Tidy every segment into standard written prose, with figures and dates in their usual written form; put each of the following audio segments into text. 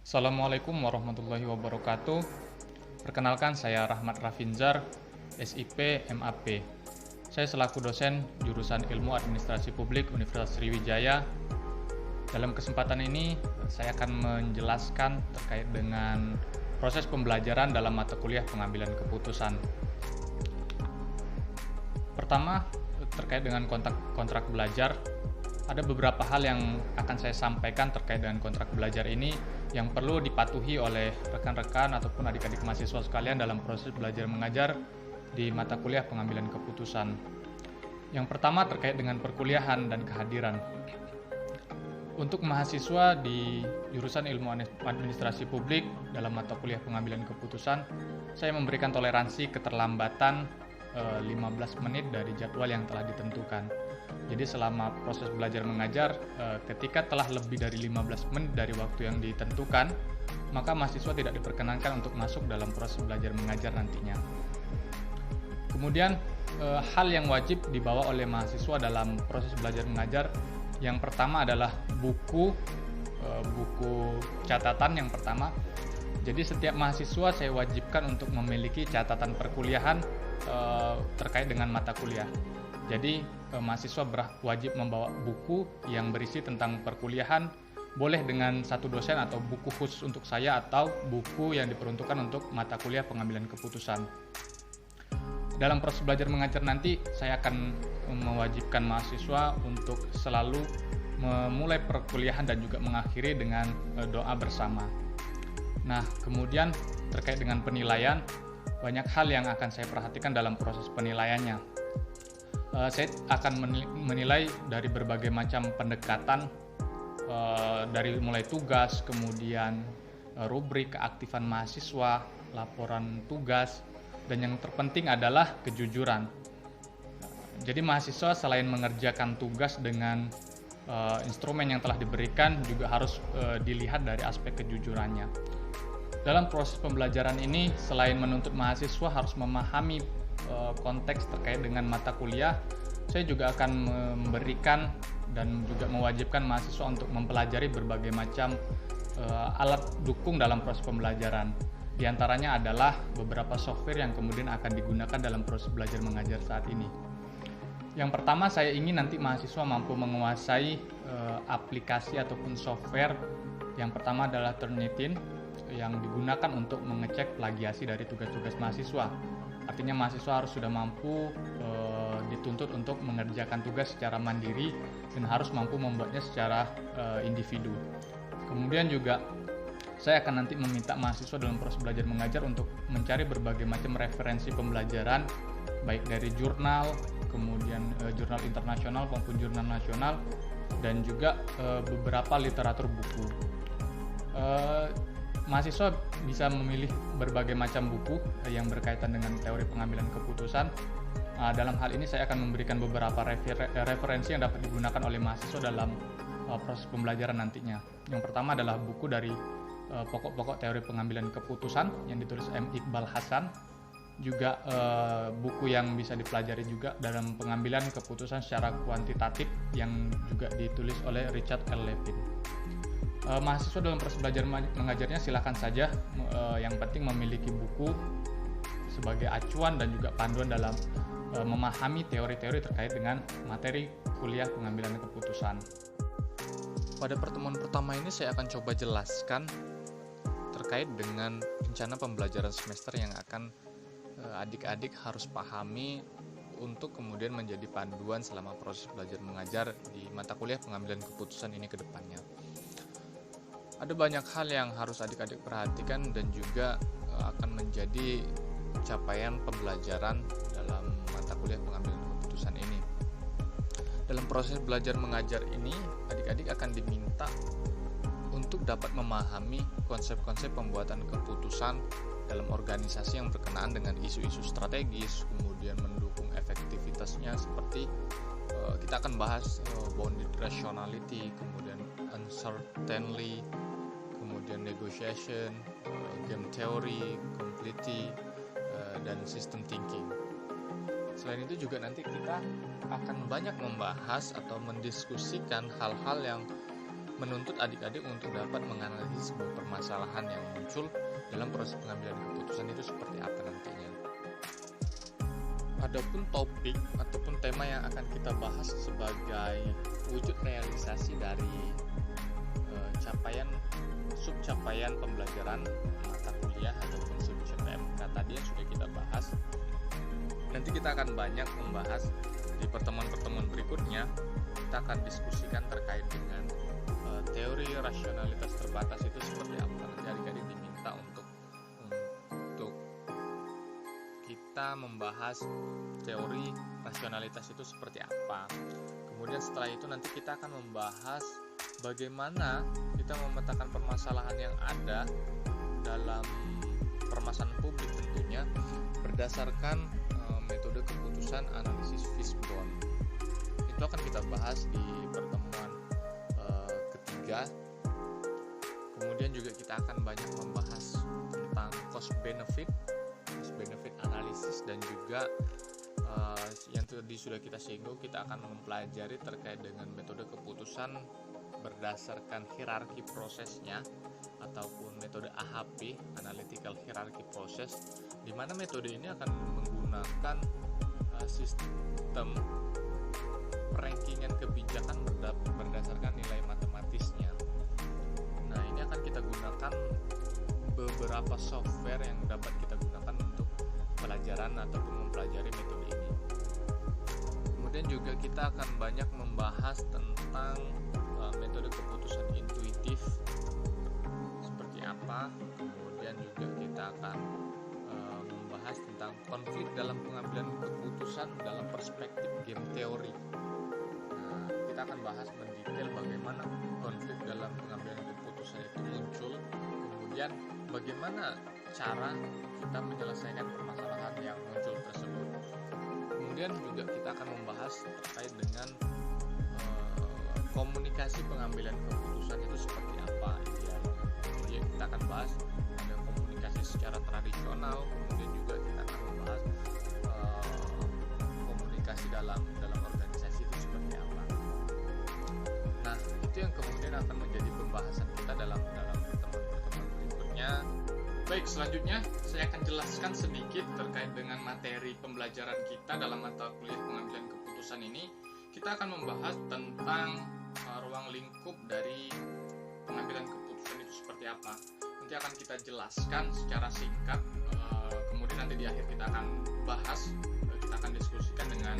Assalamualaikum warahmatullahi wabarakatuh. Perkenalkan, saya Rahmat Rafinzar, SIP MAP. Saya selaku dosen jurusan Ilmu Administrasi Publik Universitas Sriwijaya. Dalam kesempatan ini, saya akan menjelaskan terkait dengan proses pembelajaran dalam mata kuliah pengambilan keputusan. Pertama, terkait dengan kontrak belajar. Ada beberapa hal yang akan saya sampaikan terkait dengan kontrak belajar ini yang perlu dipatuhi oleh rekan-rekan ataupun adik-adik mahasiswa sekalian dalam proses belajar mengajar di mata kuliah pengambilan keputusan. Yang pertama terkait dengan perkuliahan dan kehadiran. Untuk mahasiswa di jurusan Ilmu Administrasi Publik dalam mata kuliah pengambilan keputusan, saya memberikan toleransi keterlambatan 15 menit dari jadwal yang telah ditentukan. Jadi selama proses belajar mengajar, ketika telah lebih dari 15 menit dari waktu yang ditentukan, maka mahasiswa tidak diperkenankan untuk masuk dalam proses belajar mengajar nantinya. Kemudian, hal yang wajib dibawa oleh mahasiswa dalam proses belajar mengajar, yang pertama adalah buku catatan yang pertama. Jadi setiap mahasiswa saya wajibkan untuk memiliki catatan perkuliahan terkait dengan mata kuliah. Jadi mahasiswa wajib membawa buku yang berisi tentang perkuliahan, boleh dengan satu dosen atau buku khusus untuk saya atau buku yang diperuntukkan untuk mata kuliah pengambilan keputusan. Dalam proses belajar mengajar nanti, saya akan mewajibkan mahasiswa untuk selalu memulai perkuliahan dan juga mengakhiri dengan doa bersama. Nah, kemudian terkait dengan penilaian, banyak hal yang akan saya perhatikan dalam proses penilaiannya. Saya akan menilai dari berbagai macam pendekatan, dari mulai tugas, kemudian rubrik keaktifan mahasiswa, laporan tugas, dan yang terpenting adalah kejujuran. Jadi mahasiswa selain mengerjakan tugas dengan instrumen yang telah diberikan, juga harus dilihat dari aspek kejujurannya. Dalam proses pembelajaran ini, selain menuntut mahasiswa harus memahami konteks terkait dengan mata kuliah, saya juga akan memberikan dan juga mewajibkan mahasiswa untuk mempelajari berbagai macam alat dukung dalam proses pembelajaran. Di antaranya adalah beberapa software yang kemudian akan digunakan dalam proses belajar mengajar saat ini. Yang pertama, saya ingin nanti mahasiswa mampu menguasai aplikasi ataupun software. Yang pertama adalah Turnitin, yang digunakan untuk mengecek plagiasi dari tugas-tugas mahasiswa. Artinya mahasiswa harus sudah mampu dituntut untuk mengerjakan tugas secara mandiri dan harus mampu membuatnya secara individu. Kemudian juga saya akan nanti meminta mahasiswa dalam proses belajar mengajar untuk mencari berbagai macam referensi pembelajaran, baik dari jurnal, kemudian jurnal internasional maupun jurnal nasional, dan juga beberapa literatur buku. Mahasiswa bisa memilih berbagai macam buku yang berkaitan dengan teori pengambilan keputusan. Dalam hal ini saya akan memberikan beberapa referensi yang dapat digunakan oleh mahasiswa dalam proses pembelajaran nantinya. Yang pertama adalah buku dari pokok-pokok teori pengambilan keputusan yang ditulis M. Iqbal Hasan. Juga buku yang bisa dipelajari juga dalam pengambilan keputusan secara kuantitatif yang juga ditulis oleh Richard L. Levin. Mahasiswa dalam proses belajar mengajarnya silakan saja, yang penting memiliki buku sebagai acuan dan juga panduan dalam memahami teori-teori terkait dengan materi kuliah pengambilan keputusan. Pada pertemuan pertama ini saya akan coba jelaskan terkait dengan rencana pembelajaran semester yang akan adik-adik harus pahami untuk kemudian menjadi panduan selama proses belajar mengajar di mata kuliah pengambilan keputusan ini ke depannya. Ada banyak hal yang harus adik-adik perhatikan dan juga akan menjadi capaian pembelajaran dalam mata kuliah pengambilan keputusan ini. Dalam proses belajar mengajar ini, adik-adik akan diminta untuk dapat memahami konsep-konsep pembuatan keputusan dalam organisasi yang berkenaan dengan isu-isu strategis, kemudian mendukung efektivitasnya seperti kita akan bahas bounded rationality, kemudian uncertainty, kemudian negotiation, game theory, complexity, dan system thinking. Selain itu juga nanti kita akan banyak membahas atau mendiskusikan hal-hal yang menuntut adik-adik untuk dapat menganalisis sebuah permasalahan yang muncul dalam proses pengambilan keputusan itu seperti apa nantinya. Adapun topik ataupun tema yang akan kita bahas sebagai wujud realisasi dari subcapaian pembelajaran mata kuliah ataupun solution PMK tadi yang sudah kita bahas. Nanti kita akan banyak membahas di pertemuan-pertemuan berikutnya. Kita akan diskusikan terkait dengan teori rasionalitas terbatas itu seperti apa. Nanti adik-adik diminta untuk kita membahas teori rasionalitas itu seperti apa. Kemudian setelah itu nanti kita akan membahas bagaimana kita memetakan permasalahan yang ada dalam permasalahan publik tentunya berdasarkan metode keputusan analisis Fishbone. Itu akan kita bahas di pertemuan ketiga. Kemudian juga kita akan banyak membahas tentang cost benefit analisis, dan juga yang tadi sudah kita singgung, kita akan mempelajari terkait dengan metode keputusan berdasarkan hierarki prosesnya ataupun metode AHP, Analytical Hierarchy Process, di mana metode ini akan menggunakan sistem rankingan kebijakan berdasarkan nilai matematisnya. Nah, ini akan kita gunakan beberapa software yang dapat kita gunakan untuk pelajaran ataupun mempelajari metode ini. Kemudian juga kita akan banyak membahas tentang metode keputusan intuitif seperti apa. Kemudian juga kita akan membahas tentang konflik dalam pengambilan keputusan dalam perspektif game teori. Nah, kita akan bahas mendetail bagaimana konflik dalam pengambilan keputusan itu muncul, kemudian bagaimana cara kita menyelesaikan permasalahan yang muncul tersebut. Kemudian juga kita akan membahas terkait dengan komunikasi pengambilan keputusan itu seperti apa idealnya. Kemudian kita akan bahas ada komunikasi secara tradisional, kemudian juga kita akan membahas komunikasi dalam organisasi itu seperti apa. Nah, itu yang kemudian akan menjadi pembahasan kita dalam pertemuan-pertemuan berikutnya. Baik, selanjutnya saya akan jelaskan sedikit terkait dengan materi pembelajaran kita dalam mata kuliah pengambilan keputusan ini. Kita akan membahas tentang ruang lingkup dari pengambilan keputusan itu seperti apa. Nanti akan kita jelaskan secara singkat, kemudian nanti di akhir kita akan bahas, kita akan diskusikan dengan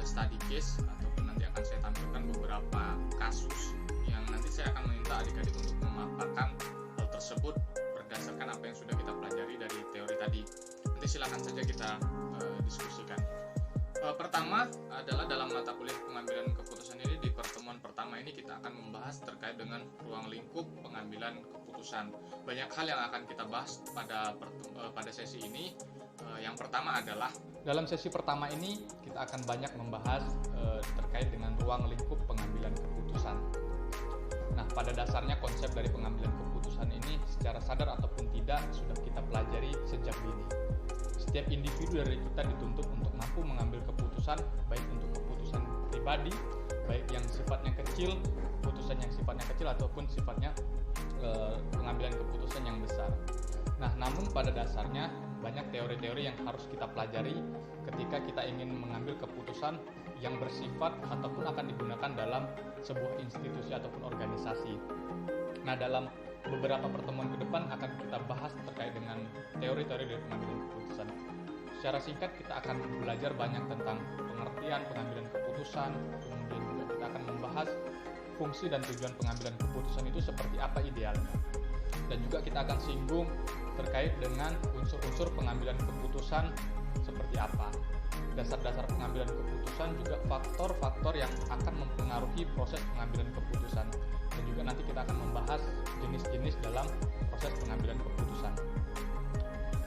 study case, ataupun nanti akan saya tampilkan beberapa kasus yang nanti saya akan meminta adik-adik untuk memaparkan hal tersebut berdasarkan apa yang sudah kita pelajari dari teori tadi. Nanti silakan saja kita diskusikan. Pertama adalah dalam mata kuliah pengambilan keputusan ini, di pertemuan pertama ini kita akan membahas terkait dengan ruang lingkup pengambilan keputusan. Banyak hal yang akan kita bahas pada sesi ini. Yang pertama adalah dalam sesi pertama ini kita akan banyak membahas terkait dengan ruang lingkup pengambilan keputusan. Nah, pada dasarnya konsep dari pengambilan keputusan ini secara sadar ataupun tidak sudah kita pelajari sejak dini. Setiap individu dari kita dituntut untuk mampu mengambil keputusan, baik untuk keputusan pribadi, baik yang sifatnya kecil, keputusan yang sifatnya kecil ataupun sifatnya pengambilan keputusan yang besar. Nah, namun pada dasarnya banyak teori-teori yang harus kita pelajari ketika kita ingin mengambil keputusan yang bersifat ataupun akan digunakan dalam sebuah institusi ataupun organisasi. Nah, dalam beberapa pertemuan ke depan akan kita bahas terkait dengan teori-teori dari pengambilan keputusan. Secara singkat kita akan belajar banyak tentang pengertian pengambilan keputusan, kemudian juga kita akan membahas fungsi dan tujuan pengambilan keputusan itu seperti apa idealnya. Dan juga kita akan singgung terkait dengan unsur-unsur pengambilan keputusan seperti apa. Dasar-dasar pengambilan keputusan, juga faktor-faktor yang akan mempengaruhi proses pengambilan keputusan. Dan juga nanti kita akan membahas jenis-jenis dalam proses pengambilan keputusan.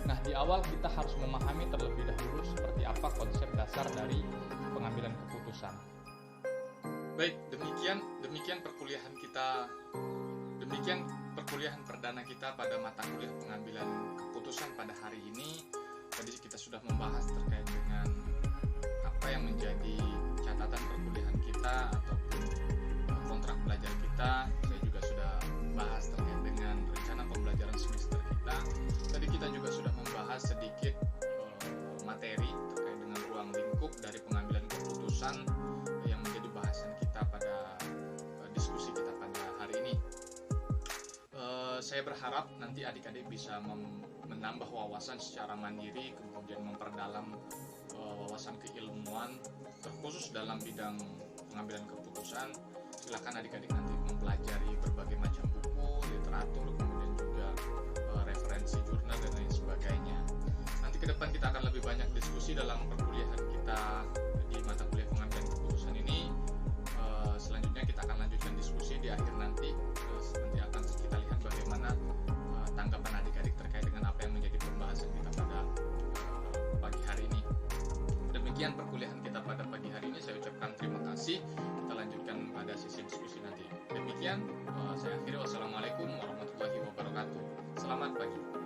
Nah, di awal kita harus memahami terlebih dahulu seperti apa konsep dasar dari pengambilan keputusan. Baik, demikian perkuliahan kita. Demikian perkuliahan perdana kita pada mata kuliah pengambilan keputusan pada hari ini. Tadi kita sudah membahas terkait dengan apa yang menjadi catatan perkuliahan kita ataupun kontrak belajar kita. Saya Saya berharap nanti adik-adik bisa menambah wawasan secara mandiri, kemudian memperdalam wawasan keilmuan, terkhusus dalam bidang pengambilan keputusan. Silakan adik-adik nanti mempelajari berbagai macam buku, literatur, kemudian juga referensi jurnal dan lain sebagainya. Nanti ke depan kita akan lebih banyak diskusi dalam perkuliahan kita di mata kuliah pengambilan keputusan ini. Selanjutnya kita akan lanjutkan diskusi di akhir nanti. Nanti akan kita lihat bagaimana tanggapan adik-adik terkait dengan apa yang menjadi pembahasan kita pada pagi hari ini. Demikian perkuliahan kita pada pagi hari ini. Saya ucapkan terima kasih. Kita lanjutkan pada sesi diskusi nanti. Demikian saya akhiri. Wassalamualaikum warahmatullahi wabarakatuh. Selamat pagi.